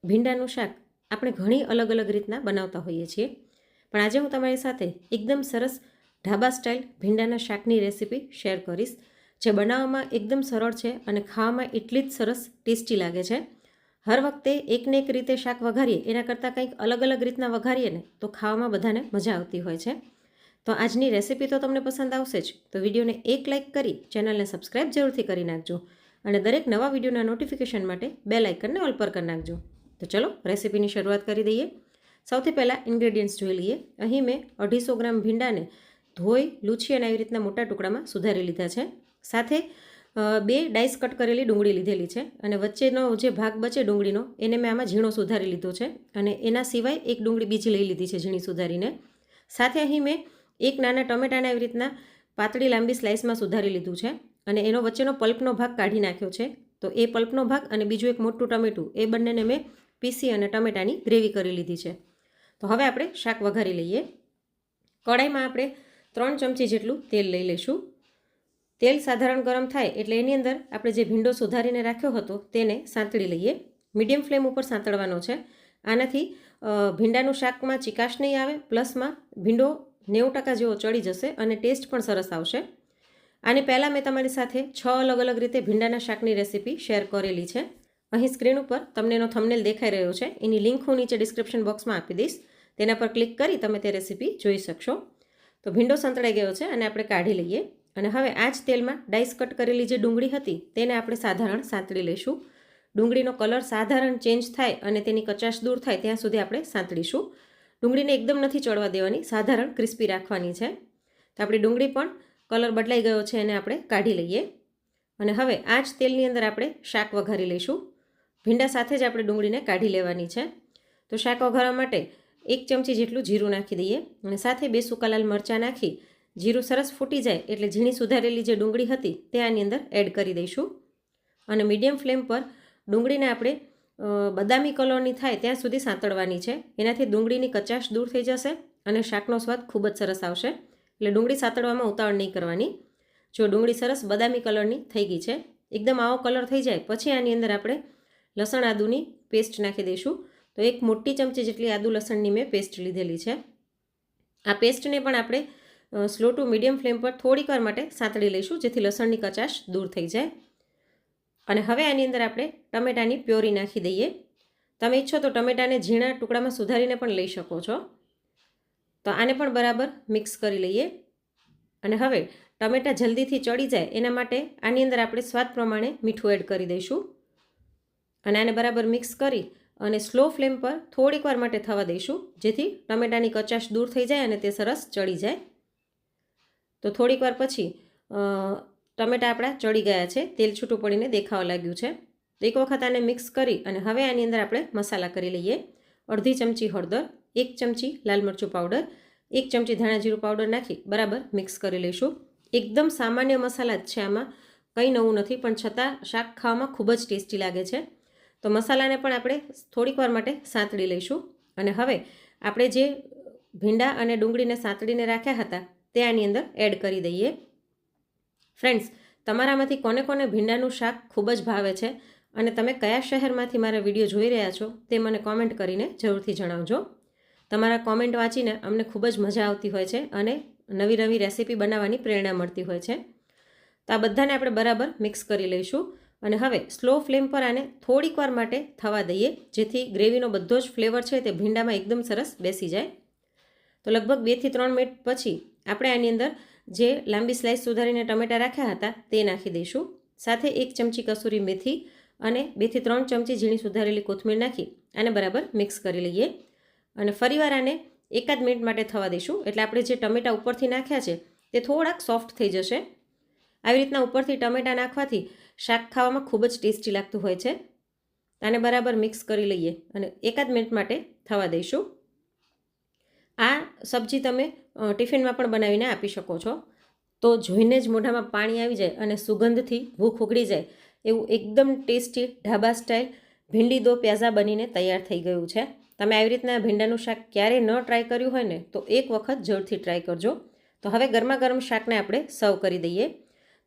ભીંડાનું શાક આપણે ઘણી અલગ અલગ રીતના બનાવતા હોઈએ છીએ, પણ આજે હું તમારી સાથે એકદમ સરસ ઢાબા સ્ટાઇલ ભીંડાના શાકની રેસીપી શેર કરીશ, જે બનાવવામાં એકદમ સરળ છે અને ખાવામાં એટલી જ સરસ ટેસ્ટી લાગે છે. હર વખતે એકને એક રીતે શાક વઘારીએ એના કરતાં કંઈક અલગ અલગ રીતના વઘારીએ ને તો ખાવામાં બધાને મજા આવતી હોય છે. તો આજની રેસીપી તો તમને પસંદ આવશે જ, તો વિડીયોને એક લાઇક કરી ચેનલને સબસ્ક્રાઈબ જરૂરથી કરી નાખજો અને દરેક નવા વિડીયોના નોટિફિકેશન માટે બેલ આઇકનને ઓલ પર કરી નાખજો. તો ચલો રેસીપીની શરૂઆત કરી દઈએ. સૌથી પહેલાં ઇન્ગ્રેડિયન્ટ્સ જોઈ લઈએ. અહીં મેં 250 ગ્રામ ભીંડાને ધોઈ લૂછી અને આવી રીતના મોટા ટુકડામાં સુધારી લીધા છે. સાથે 2 ડાઈસ કટ કરેલી ડુંગળી લીધેલી છે અને વચ્ચેનો જે ભાગ બચે ડુંગળીનો એને મેં આમાં ઝીણો સુધારી લીધો છે અને એના સિવાય એક ડુંગળી બીજી લઈ લીધી છે ઝીણી સુધારીને. સાથે અહીં મેં એક નાના ટમેટાને આવી રીતના પાતળી લાંબી સ્લાઇસમાં સુધારી લીધું છે અને એનો વચ્ચેનો પલ્પનો ભાગ કાઢી નાખ્યો છે. તો એ પલ્પનો ભાગ અને બીજું એક મોટું ટમેટું એ બંનેને મેં પીસી અને ટમેટાની ગ્રેવી કરી લીધી છે. તો હવે આપણે શાક વઘારી લઈએ. કઢાઈમાં આપણે 3 ચમચી જેટલું તેલ લઈ લઈશું. તેલ સાધારણ ગરમ થાય એટલે એની અંદર આપણે જે ભીંડો સુધારીને રાખ્યો હતો તેને સાંતળી લઈએ. મીડિયમ ફ્લેમ ઉપર સાંતળવાનો છે. આનાથી ભીંડાનું શાકમાં ચીકાશ નહીં આવે, પ્લસમાં ભીંડો 90% જેવો ચડી જશે અને ટેસ્ટ પણ સરસ આવશે. આની પહેલાં મેં તમારી સાથે 6 અલગ અલગ રીતે ભીંડાના શાકની રેસીપી શેર કરેલી છે. અહીં સ્ક્રીન ઉપર તમને એનો થંબનેલ દેખાઈ રહ્યો છે, એની લિંક હું નીચે ડિસ્ક્રિપ્શન બોક્સમાં આપી દઈશ. તેના પર ક્લિક કરી તમે તે રેસીપી જોઈ શકશો. તો ભીંડો સંતળાઈ ગયો છે અને આપણે કાઢી લઈએ. અને હવે આ જ તેલમાં ડાઈસ કટ કરેલી જે ડુંગળી હતી તેને આપણે સાધારણ સાંતળી લઈશું. ડુંગળીનો કલર સાધારણ ચેન્જ થાય અને તેની કચાશ દૂર થાય ત્યાં સુધી આપણે સાંતળીશું. ડુંગળીને એકદમ નથી ચડવા દેવાની, સાધારણ ક્રિસ્પી રાખવાની છે. તો આપણી ડુંગળી પણ કલર બદલાઈ ગયો છે એને આપણે કાઢી લઈએ. અને હવે આ જ તેલની અંદર આપણે શાક વઘારી લઈશું. ભીંડા સાથે જ આપણે ડુંગળીને કાઢી લેવાની છે. તો શાક વઘારવા માટે 1 ચમચી જેટલું જીરું નાખી દઈએ અને સાથે 2 સૂકા લાલ મરચાં નાખી જીરું સરસ ફૂટી જાય એટલે ઝીણી સુધારેલી જે ડુંગળી હતી તે આની અંદર એડ કરી દઈશું. અને મીડિયમ ફ્લેમ પર ડુંગળીને આપણે બદામી કલરની થાય ત્યાં સુધી સાંતળવાની છે. એનાથી ડુંગળીની કચાશ દૂર થઈ જશે અને શાકનો સ્વાદ ખૂબ જ સરસ આવશે. એટલે ડુંગળી સાંતળવામાં ઉતાવળ નહીં કરવાની. જો ડુંગળી સરસ બદામી કલરની થઈ ગઈ છે, એકદમ આવો કલર થઈ જાય પછી આની અંદર આપણે લસણ આદુની પેસ્ટ નાખી દઈશું. તો 1 મોટી ચમચી જેટલી આદુ લસણની મેં પેસ્ટ લીધેલી છે. આ પેસ્ટને પણ આપણે સ્લો ટુ મીડિયમ ફ્લેમ પર થોડીક વાર માટે સાંતળી લઈશું, જેથી લસણની કચાશ દૂર થઈ જાય. અને હવે આની અંદર આપણે ટમેટાની પ્યોરી નાખી દઈએ. તમે ઈચ્છો તો ટમેટાને ઝીણા ટુકડામાં સુધારીને પણ લઈ શકો છો. તો આને પણ બરાબર મિક્સ કરી લઈએ. અને હવે ટમેટા જલ્દીથી ચડી જાય એના માટે આની અંદર આપણે સ્વાદ પ્રમાણે મીઠું એડ કરી દઈશું. અને આને બરાબર મિક્સ કરી અને સ્લો ફ્લેમ પર થોડીક વાર માટે થવા દઈશું, જેથી ટમેટાની કચાશ દૂર થઈ જાય અને તે સરસ ચડી જાય. તો થોડીક વાર પછી ટમેટા આપણા ચડી ગયા છે, તેલ છૂટું પડીને દેખાવા લાગ્યું છે. તો એક વખત આને મિક્સ કરી અને હવે આની અંદર આપણે મસાલા કરી લઈએ. અડધી ચમચી હળદર, 1 ચમચી લાલ મરચું પાવડર, 1 ચમચી ધાણા જીરું પાવડર નાખી બરાબર મિક્સ કરી લઈશું. એકદમ સામાન્ય મસાલા જ છે, આમાં કંઈ નવું નથી, પણ છતાં શાક ખાવામાં ખૂબ જ ટેસ્ટી લાગે છે. તો મસાલાને પણ આપણે થોડીક વાર માટે સાંતળી લઈશું. અને હવે આપણે જે ભીંડા અને ડુંગળીને સાંતળીને રાખ્યા હતા તે આની અંદર એડ કરી દઈએ. ફ્રેન્ડ્સ, તમારામાંથી કોને કોને ભીંડાનું શાક ખૂબ જ ભાવે છે અને તમે કયા શહેરમાંથી મારા વિડીયો જોઈ રહ્યા છો તે મને કોમેન્ટ કરીને જરૂરથી જણાવજો. તમારા કોમેન્ટ વાંચીને અમને ખૂબ જ મજા આવતી હોય છે અને નવી નવી રેસીપી બનાવવાની પ્રેરણા મળતી હોય છે. તો આ બધાને આપણે બરાબર મિક્સ કરી લઈશું. અને હવે સ્લો ફ્લેમ પર આને થોડીક વાર માટે થવા દઈએ, જેથી ગ્રેવીનો બધો જ ફ્લેવર છે તે ભીંડામાં એકદમ સરસ બેસી જાય. તો લગભગ 2 થી 3 મિનિટ પછી આપણે આની અંદર જે લાંબી સ્લાઇસ સુધારીને ટમેટા રાખ્યા હતા તે નાખી દઈશું. સાથે 1 ચમચી કસૂરી મેથી અને 2 થી 3 ચમચી ઝીણી સુધારેલી કોથમીર નાખી આને બરાબર મિક્સ કરી લઈએ. અને ફરીવાર આને 1 મિનિટ માટે થવા દઈશું, એટલે આપણે જે ટમેટા ઉપરથી નાખ્યા છે તે થોડાક સોફ્ટ થઈ જશે. આવી રીતના ઉપરથી ટમેટા નાખવાથી શાક ખાવામાં ખૂબ જ ટેસ્ટી લાગતું હોય છે. આને બરાબર મિક્સ કરી લઈએ અને 1 મિનિટ માટે થવા દઈશું. આ સબ્જી તમે ટિફિનમાં પણ બનાવીને આપી શકો છો. તો જોઈને જ મોઢામાં પાણી આવી જાય અને સુગંધથી ભૂખ ઉગડી જાય એવું એકદમ ટેસ્ટી ઢાબા સ્ટાઇલ ભીંડી દો પ્યાઝા બનીને તૈયાર થઈ ગયું છે. તમે આવી રીતના ભીંડાનું શાક ક્યારેય ન ટ્રાય કર્યું હોય ને તો એક વખત જરૂરથી ટ્રાય કરજો. તો હવે ગરમા ગરમ શાકને આપણે સર્વ કરી દઈએ.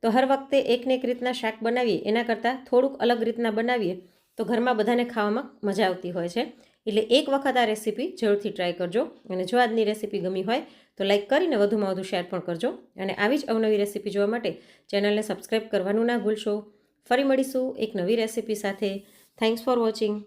તો હર વખતે એકને એક રીતના શાક બનાવીએ એના કરતાં થોડુંક અલગ રીતના બનાવીએ તો ઘરમાં બધાને ખાવામાં મજા આવતી હોય છે. એટલે એક વખત આ રેસીપી જરૂરથી ટ્રાય કરજો. અને જો આજની રેસીપી ગમી હોય તો લાઈક કરીને વધુમાં વધુ શેર પણ કરજો. અને આવી જ અવનવી રેસીપી જોવા માટે ચેનલને સબસ્ક્રાઈબ કરવાનું ના ભૂલશો. ફરી મળીશું એક નવી રેસીપી સાથે. Thanks for watching.